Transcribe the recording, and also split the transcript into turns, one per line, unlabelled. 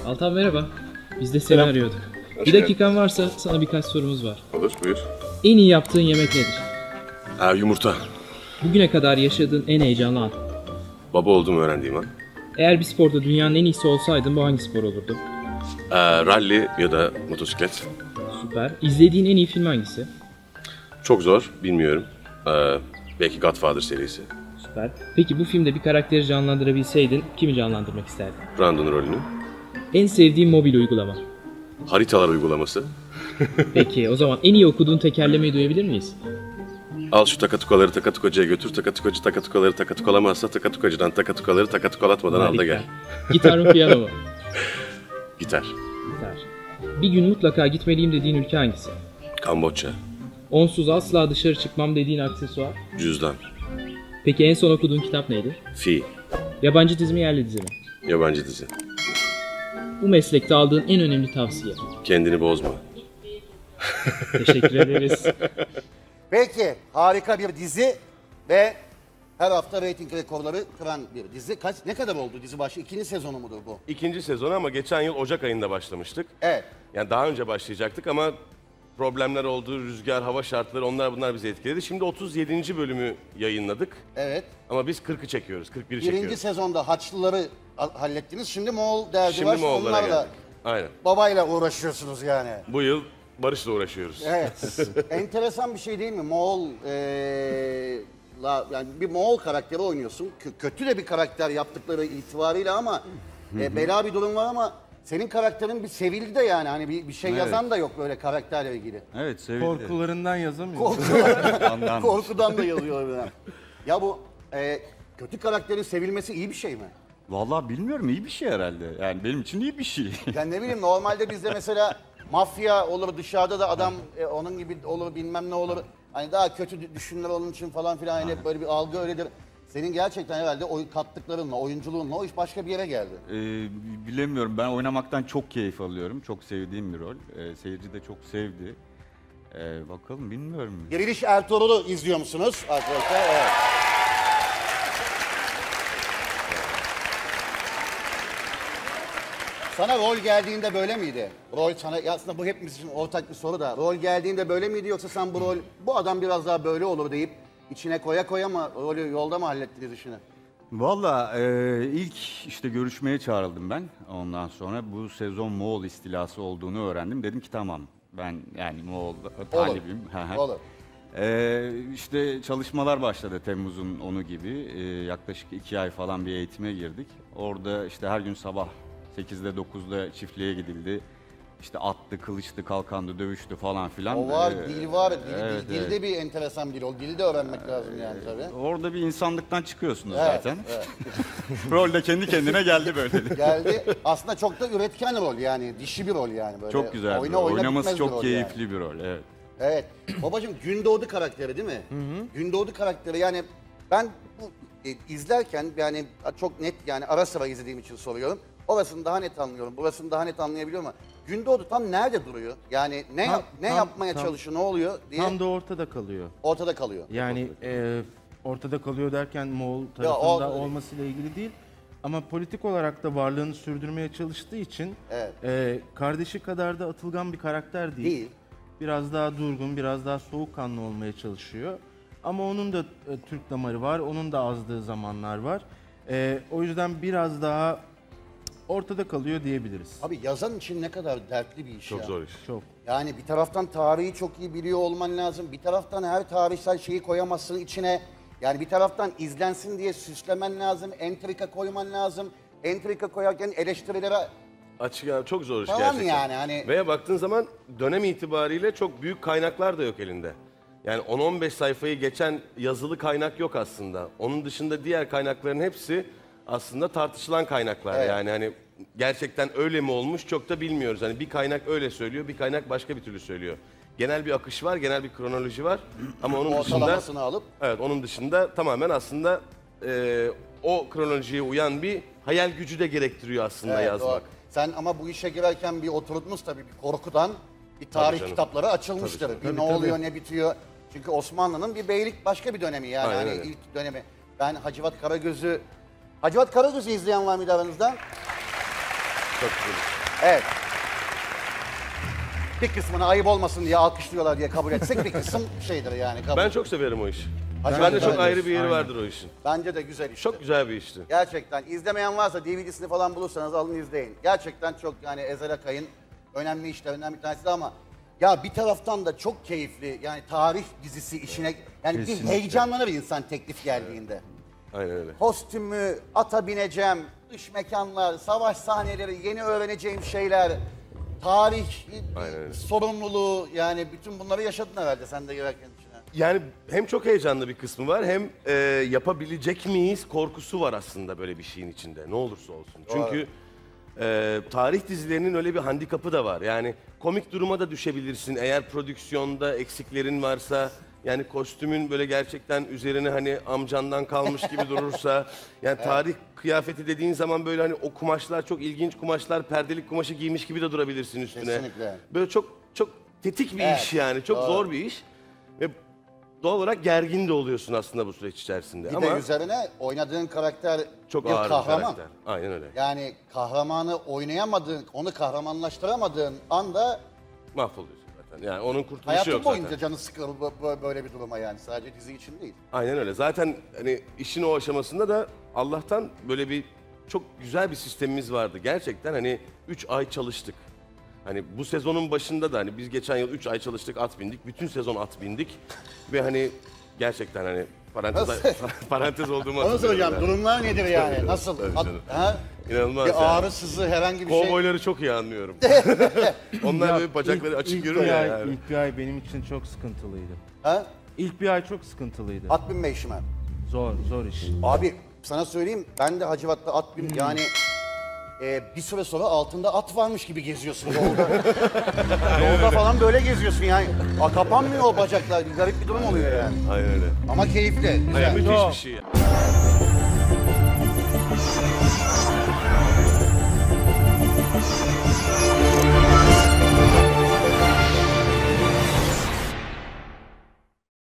Altan merhaba. Biz de seni arıyorduk. Bir dakikan varsa sana birkaç sorumuz var.
Olur, buyur.
En iyi yaptığın yemek nedir?
Yumurta.
Bugüne kadar yaşadığın en heyecanlı an.
Baba olduğumu öğrendiğim an.
Eğer bir sporda dünyanın en iyisi olsaydın bu hangi spor olurdu?
Rally ya da motosiklet.
Süper. İzlediğin en iyi film hangisi?
Çok zor, bilmiyorum. Belki Godfather serisi.
Süper. Peki bu filmde bir karakteri canlandırabilseydin kimi canlandırmak isterdin?
Brandon rolünü.
En sevdiğin mobil uygulama?
Haritalar uygulaması.
Peki o zaman en iyi okuduğun tekerlemeyi duyabilir miyiz?
Al şu takatukaları takatukacıya götür. Takatukacı takatukaları takatukalamazsa takatukacıdan takatukaları takatukalatmadan al da gel.
Gitar mı piyano mu?
Gitar.
Gitar. Bir gün mutlaka gitmeliyim dediğin ülke hangisi?
Kamboçya.
Onsuz asla dışarı çıkmam dediğin aksesuar?
Cüzdan.
Peki en son okuduğun kitap neydi?
Fi.
Yabancı dizi mi yerli dizi mi?
Yabancı dizi.
Bu meslekte aldığın en önemli tavsiye?
Kendini bozma.
Teşekkür ederiz.
Peki, harika bir dizi ve her hafta reyting rekorları kıran bir dizi. Ne kadar oldu dizi başı? 2. sezonu mudur bu?
2. sezonu ama geçen yıl Ocak ayında başlamıştık.
Evet.
Yani daha önce başlayacaktık ama problemler oldu, rüzgar, hava şartları bunlar bizi etkiledi. Şimdi 37. bölümü yayınladık.
Evet.
Ama biz 40'ı çekiyoruz, 41'i
Birinci
çekiyoruz.
sezonda Haçlıları hallettiniz. Şimdi Moğol derdi
Şimdi
var.
Moğollara
Onlarla,
geldik. Aynen.
babayla uğraşıyorsunuz yani.
Bu yıl Barış'la uğraşıyoruz.
Evet. Enteresan bir şey değil mi? Yani bir Moğol karakteri oynuyorsun. Kötü de bir karakter yaptıkları itibariyle ama bela bir durum var ama senin karakterin bir sevildi de yani. Hani bir şey yazan da yok böyle karakterle ilgili.
Evet, sevildi.
Korkularından yazamıyor.
Korkudan da yazıyor yani. Ya bu kötü karakterin sevilmesi iyi bir şey mi?
Vallahi bilmiyorum, iyi bir şey herhalde. Yani benim için iyi bir şey.
Yani ne bileyim normalde bizde mesela mafya olur, dışarıda da adam onun gibi olur, bilmem ne olur. Hani daha kötü düşünürler onun için falan filan, hani hep böyle bir algı öyledir. Senin gerçekten herhalde kattıklarınla, oyunculuğunla o iş başka bir yere geldi.
Bilemiyorum, ben oynamaktan çok keyif alıyorum. Çok sevdiğim bir rol. Seyirci de çok sevdi. Bakalım, bilmiyorum.
Diriliş Ertuğrul'u izliyor musunuz arkadaşlar? Evet. Sana rol geldiğinde böyle miydi? Rol sana, aslında bu hepimiz için ortak bir soru da. Rol geldiğinde böyle miydi yoksa sen bu adam biraz daha böyle olur deyip içine koya mı rolü yolda mı hallettiniz işini?
Vallahi ilk işte görüşmeye çağrıldım ben. Ondan sonra bu sezon Moğol istilası olduğunu öğrendim. Dedim ki tamam, ben yani Moğol talibim.
Olur.
İşte çalışmalar başladı Temmuz'un 10'u gibi. Yaklaşık 2 ay falan bir eğitime girdik. Orada işte her gün sabah 8'de 9'da çiftliğe gidildi. İşte attı, kılıçtı, kalkandı, dövüştü falan filan.
O var, dil var.
Evet,
dilde bir enteresan bir rol. Dili de öğrenmek lazım yani tabii.
Orada bir insanlıktan çıkıyorsunuz
Evet,
zaten.
evet.
Rol de kendi kendine geldi böyle.
Geldi. Aslında çok da üretken rol yani. Dişi bir rol yani böyle.
Çok güzel bir rol. Oynaması çok keyifli bir rol. Evet.
Evet. Babacığım Gündoğdu karakteri değil mi? Gündoğdu karakteri yani ben bu izlerken yani çok net yani ara sıra izlediğim için soruyorum. Orasını daha net anlıyorum, burasını daha net anlayabiliyorum ama Gündoğdu tam nerede duruyor? Yani ne yapmaya çalışıyor, ne oluyor diye.
Tam da ortada kalıyor.
Ortada kalıyor.
Yani ortada kalıyor derken Moğol tarafında olmasıyla ilgili değil. Ama politik olarak da varlığını sürdürmeye çalıştığı için kardeşi kadar da atılgan bir karakter değil. Biraz daha durgun, biraz daha soğukkanlı olmaya çalışıyor. Ama onun da Türk damarı var, onun da azdığı zamanlar var. O yüzden biraz daha ortada kalıyor diyebiliriz.
Abi yazan için ne kadar dertli bir iş
Çok
ya.
zor iş.
Çok.
Yani bir taraftan tarihi çok iyi biliyor olman lazım. Bir taraftan her tarihsel şeyi koyamazsın içine. Yani bir taraftan izlensin diye süslemen lazım. Entrika koyman lazım. Entrika koyarken eleştirilere
Açık, çok zor iş
falan
gerçekten.
yani hani.
Ve baktığın zaman dönem itibariyle çok büyük kaynaklar da yok elinde. Yani 10-15 sayfayı geçen yazılı kaynak yok aslında. Onun dışında diğer kaynakların hepsi aslında tartışılan kaynaklar.
Evet.
Yani hani gerçekten öyle mi olmuş çok da bilmiyoruz. Hani bir kaynak öyle söylüyor, bir kaynak başka bir türlü söylüyor. Genel bir akış var, genel bir kronoloji var. Ama onun dışında
Ortalamasını alıp.
evet, onun dışında tamamen aslında o kronolojiye uyan bir hayal gücü de gerektiriyor aslında
Evet,
yazmak.
doğru. Sen ama bu işe girerken bir oturtmuş tabii bir korkudan bir tarih
canım.
kitapları açılmıştır. Bir ne oluyor ne bitiyor. Çünkü Osmanlı'nın bir beylik başka bir dönemi yani.
Aynen
Hani
öyle.
ilk dönemi. Ben Hacivat Karagöz'ü izleyen var mıydı aranızda?
Çok güzel.
Evet. Bir kısmını ayıp olmasın diye alkışlıyorlar diye kabul etsek bir kısım şeydir yani. Kabul.
Ben çok severim o işi.
Hacı
Ben de
Ahmet
çok
Bey.
ayrı bir yeri
Aynen.
vardır o işin.
Bence de güzel iş.
Çok güzel bir işti.
Gerçekten izlemeyen varsa DVD'sini falan bulursanız alın izleyin. Gerçekten çok yani Ezel Akay'ın önemli işlerinden bir tanesi ama ya bir taraftan da çok keyifli yani tarih dizisi işine yani bir
Kesinlikle.
heyecanlanır insan teklif geldiğinde.
Aynen öyle.
Kostümü, ata bineceğim, dış mekanlar, savaş sahneleri, yeni öğreneceğim şeyler, tarih,
Aynen öyle.
sorumluluğu yani bütün bunları yaşadın herhalde sen de girerken içine.
Yani hem çok heyecanlı bir kısmı var hem yapabilecek miyiz korkusu var aslında böyle bir şeyin içinde ne olursa olsun. Çünkü tarih dizilerinin öyle bir handikapı da var. Yani komik duruma da düşebilirsin eğer prodüksiyonda eksiklerin varsa. Yani kostümün böyle gerçekten üzerine hani amcandan kalmış gibi durursa. Yani tarih kıyafeti dediğin zaman böyle hani o kumaşlar çok ilginç kumaşlar, perdelik kumaşı giymiş gibi de durabilirsin üstüne.
Kesinlikle.
Böyle çok tetik bir
Evet,
iş yani. Çok zor bir iş. Ve doğal olarak gergin de oluyorsun aslında bu süreç içerisinde.
Bir
Ama
de üzerine oynadığın karakter
çok
bir
ağır bir
kahraman.
karakter. Aynen öyle.
Yani kahramanı oynayamadığın, onu kahramanlaştıramadığın anda
Mahvoluyorsun zaten. Yani onun kurtuluşu
hayatın
yok
boyunca
zaten.
canı sıkılır böyle bir duruma yani. Sadece dizi için değil.
Aynen öyle. Zaten hani işin o aşamasında da Allah'tan böyle bir çok güzel bir sistemimiz vardı. Gerçekten hani 3 ay çalıştık. Hani bu sezonun başında da hani biz geçen yıl 3 ay çalıştık, at bindik. Bütün sezon at bindik. Ve hani gerçekten hani parantez olduğumu
Onu
hatırlıyorum
soracağım.
yani.
Durumlar nedir yani? Nasıl?
Tabii canım.
Ha?
İnanılmaz
Bir
yani.
ağrı, sızı, herhangi bir şey.
Kovboyları çok iyi anlıyorum. Onlar böyle bacakları açık görüyor ya yani.
İlk bir ay benim için çok sıkıntılıydı.
Ha?
İlk bir ay çok sıkıntılıydı.
At binme işi mi?
Zor iş.
Abi sana söyleyeyim ben de Hacivat'ta at bin yani bir süre sonra altında at varmış gibi geziyorsun yolda. Yolda falan böyle geziyorsun yani. Kapanmıyor o bacaklar. Bir garip bir durum oluyor yani.
Aynen öyle.
Ama keyifli. Güzel.
Müthiş bir şey.